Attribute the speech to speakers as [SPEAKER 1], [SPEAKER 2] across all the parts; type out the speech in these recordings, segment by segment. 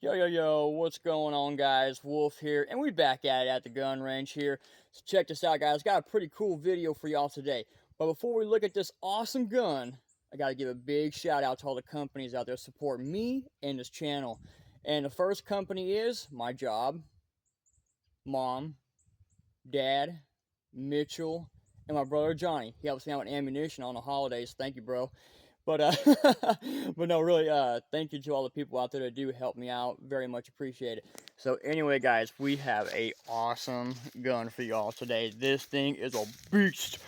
[SPEAKER 1] Yo, what's going on, guys? Wolf here, and we back at it at the gun range here. So check this out, guys. Got a pretty cool video for y'all today. But before we look at this awesome gun, I got to give a big shout out to all the companies out there supporting me and this channel. And the first company is my job, mom, dad, Mitchell, and my brother Johnny. He helps me out with ammunition on the holidays. Thank you, bro. But but no, really, thank you to all the people out there that do help me out. Very much appreciate it. So anyway, guys, we have a awesome gun for y'all today. This thing is a beast.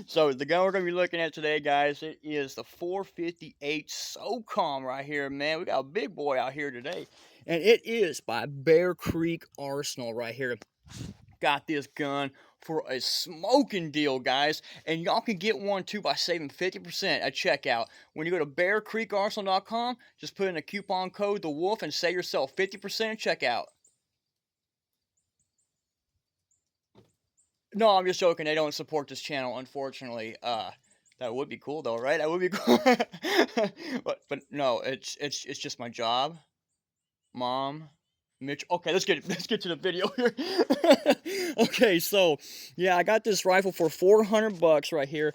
[SPEAKER 1] So the gun we're gonna be looking at today, guys, it is the 458 Socom right here, man. We got a big boy out here today, and it is by Bear Creek Arsenal right here. Got this gun for a smoking deal, guys, and y'all can get one too by saving 50% at checkout. When you go to bearcreekarsenal.com, just put in a coupon code TheWolf and save yourself 50% at checkout. No, I'm just joking. They don't support this channel, unfortunately. That would be cool though, right? That would be cool. but no, it's just my job, mom, Mitch. Okay, let's get to the video here. Okay, so yeah, I got this rifle for $400 right here.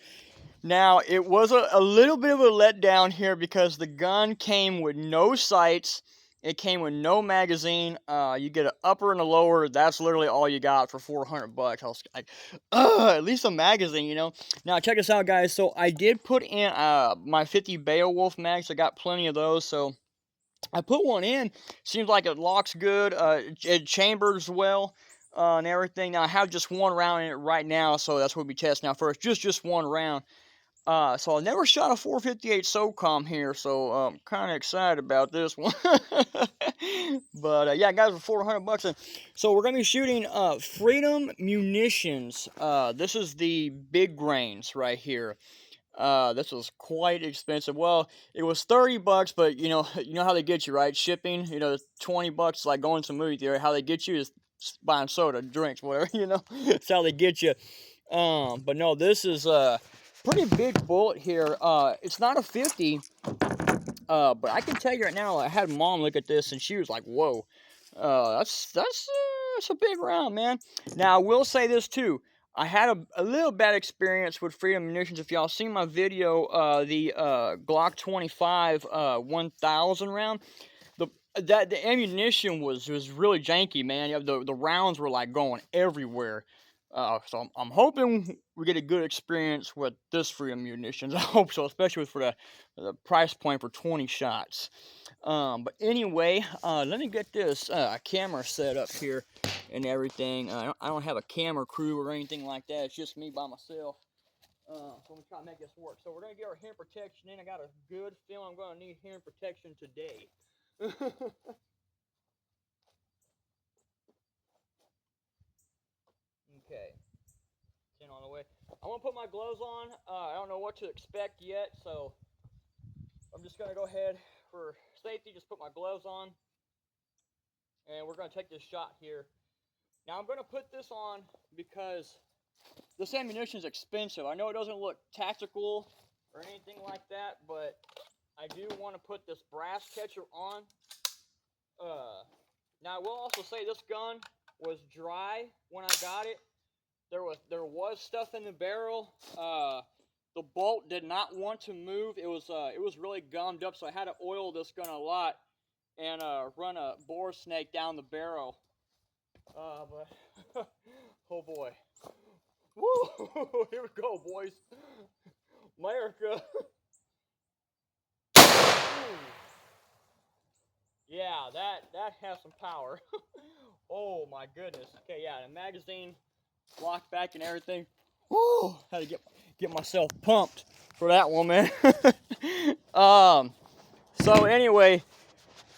[SPEAKER 1] Now it was a little bit of a letdown here because the gun came with no sights. It came with no magazine. You get an upper and a lower. That's literally all you got for $400. I was like, at least a magazine, you know. Now check this out, guys. So I did put in my 50 Beowulf mags. I got plenty of those, so I put one in. Seems like it locks good. It chambers well and everything. Now I have just one round in it right now, so that's what we'll be testing out first. Just one round. So I never shot a 458 SOCOM here, so I'm kind of excited about this one. But yeah, guys, for $400, and so we're gonna be shooting Freedom Munitions. This is the big grains right here. This was quite expensive. Well, it was $30, but you know how they get you, right? Shipping, $20 like going to a movie theater. How they get you is buying soda, drinks, whatever. That's how they get you. But no, this is pretty big bullet here. It's not a 50. But I can tell you right now, I had mom look at this and she was like, "Whoa, that's a big round, man." Now I will say this too. I had a little bad experience with Freedom Munitions. If y'all seen my video, the Glock 25 1000 round, the ammunition was really janky, man. The rounds were like going everywhere. So I'm hoping we get a good experience with this Freedom Munitions. I hope so, especially for the price point for 20 shots. But anyway, let me get this camera set up here and everything. I don't have a camera crew or anything like that. It's just me by myself. So I'm going to try to make this work. So we're going to get our hearing protection in. I got a good feeling I'm going to need hearing protection today. Okay, 10 on the way. I'm gonna put my gloves on. I don't know what to expect yet, so I'm just gonna go ahead for safety. Just put my gloves on, and we're gonna take this shot here. Now I'm gonna put this on because this ammunition is expensive. I know it doesn't look tactical or anything like that, but I do want to put this brass catcher on. Now I will also say this gun was dry when I got it. There was stuff in the barrel. The bolt did not want to move. It was really gummed up, so I had to oil this gun a lot and run a bore snake down the barrel. But oh boy, woo! Here we go, boys. America. Yeah, that has some power. Oh my goodness. Okay, yeah, the magazine locked back and everything. Woo! Had to get myself pumped for that one, man. So anyway,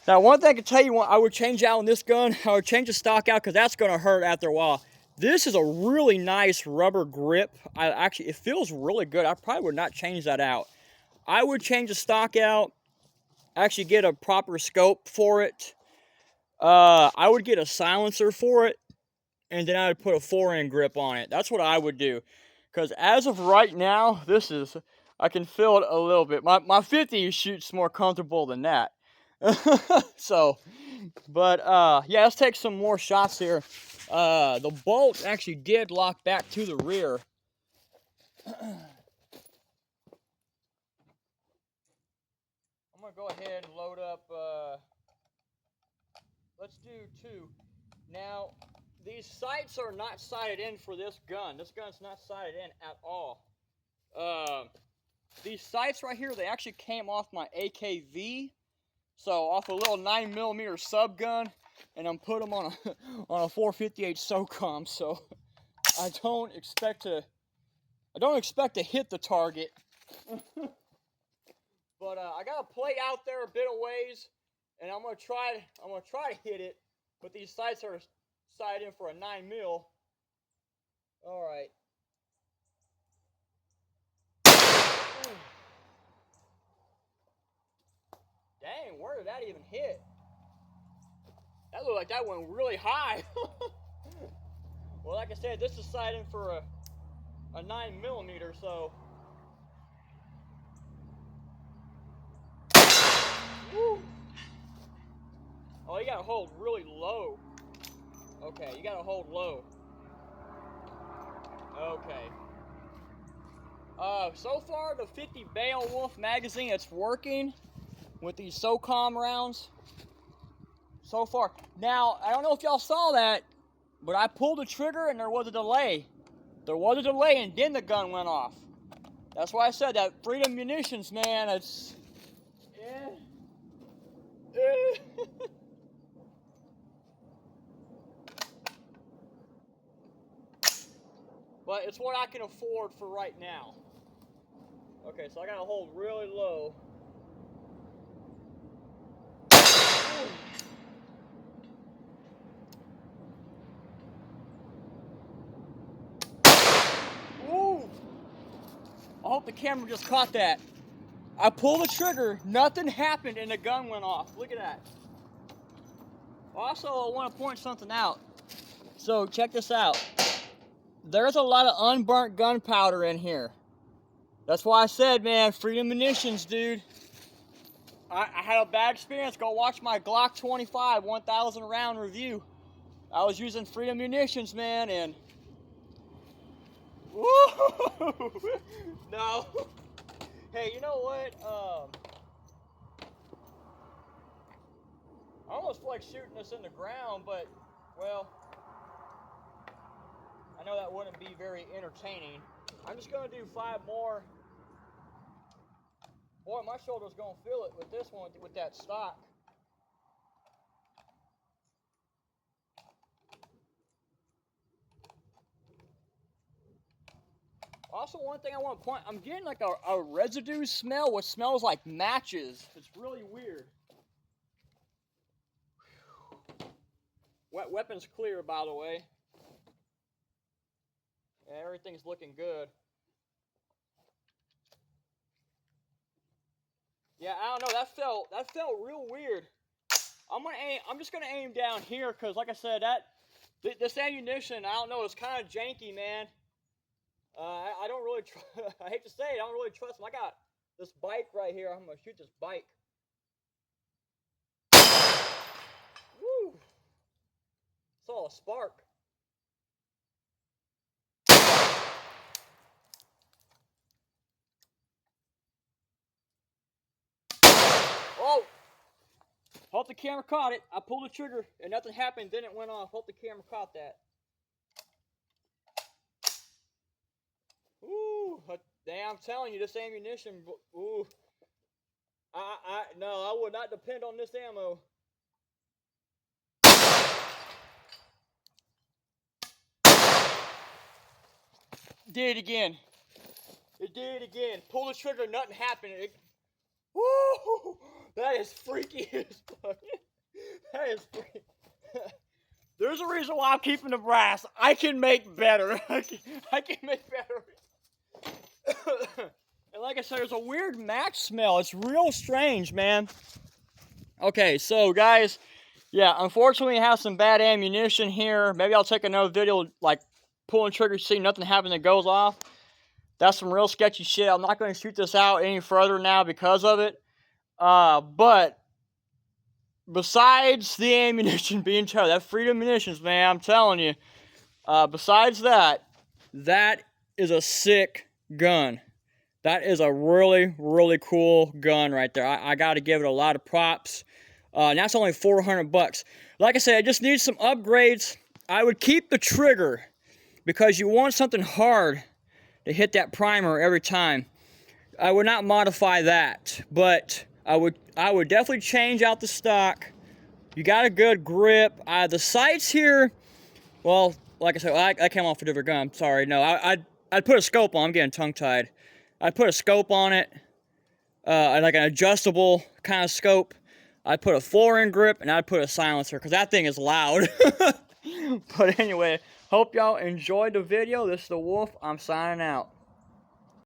[SPEAKER 1] now one thing I can tell you, I would change out on this gun. I would change the stock out because that's gonna hurt after a while. This is a really nice rubber grip. It feels really good. I probably would not change that out. I would change the stock out. Actually get a proper scope for it. I would get a silencer for it, and then I would put a 4-in grip on it. That's what I would do. Because as of right now, I can feel it a little bit. My 50 shoots more comfortable than that. So, but yeah, let's take some more shots here. The bolt actually did lock back to the rear. I'm gonna go ahead and load up. Let's do 2. Now, these sights are not sighted in for this gun. This gun's not sighted in at all. These sights right here, they actually came off my AKV. So off a little 9mm sub gun, and I'm put them on a on a 458 Socom. So I don't expect to hit the target. But I got a plate out there a bit of ways, and I'm gonna try to hit it. But these sights are sighted in for a 9mm. All right. Dang, where did that even hit? That looked like that went really high. Well, like I said, this is sighted in for a 9mm, so. Woo. Oh, you gotta hold really low. Okay, you gotta hold low. Okay. So far the 50 Beowulf magazine, it's working with these Socom rounds. So far. Now, I don't know if y'all saw that, but I pulled the trigger and there was a delay. There was a delay and then the gun went off. That's why I said that Freedom Munitions, man, it's... Yeah. But it's what I can afford for right now. Okay, so I gotta hold really low. Ooh. I hope the camera just caught that. I pulled the trigger, nothing happened, and the gun went off. Look at that. Also, I want to point something out. So, check this out. There's a lot of unburnt gunpowder in here. That's why I said, man, Freedom Munitions, dude. I had a bad experience. Go watch my Glock 25 1,000 round review. I was using Freedom Munitions, man, and... Woo! No. Hey, you know what? I almost feel like shooting this in the ground, but, well, I know that wouldn't be very entertaining. I'm just going to do 5 more. Boy, my shoulder's going to feel it with this one, with that stock. Also, one thing I want to point, I'm getting like a residue smell, which smells like matches. It's really weird. Weapon's clear, by the way. Yeah, everything's looking good. Yeah, I don't know. That felt real weird. I'm just gonna aim down here because, like I said, this ammunition, I don't know, it's kind of janky, man. I don't really. I hate to say it, I don't really trust them. I got this bike right here. I'm gonna shoot this bike. Woo! Saw a spark. Oh! Hope the camera caught it. I pulled the trigger and nothing happened. Then it went off. Hope the camera caught that. Ooh! Damn! I'm telling you, this ammunition. Ooh! No, I would not depend on this ammo. Did it again. It did it again. Pull the trigger, nothing happened. Woo! That is freaky as fuck. That is freaky. There's a reason why I'm keeping the brass. I can make better. I can make better. And like I said, there's a weird match smell. It's real strange, man. Okay, so guys, yeah, unfortunately I have some bad ammunition here. Maybe I'll take another video like pulling trigger, see nothing happen that goes off. That's some real sketchy shit. I'm not going to shoot this out any further now because of it. But besides the ammunition being terrible, that Freedom Munitions, man, I'm telling you. Besides that, that is a sick gun. That is a really, really cool gun right there. I got to give it a lot of props. And that's only $400. Like I said, I just need some upgrades. I would keep the trigger because you want something hard to hit that primer every time. I would not modify that, but I would definitely change out the stock. You got a good grip. The sights here, well, like I said, I came off a different gun. I'm sorry. No, I'd put a scope on. I'm getting tongue-tied. I'd put a scope on it, like an adjustable kind of scope. I'd put a 4-in grip, and I'd put a silencer, because that thing is loud. But anyway, hope y'all enjoyed the video. This is the Wolf. I'm signing out.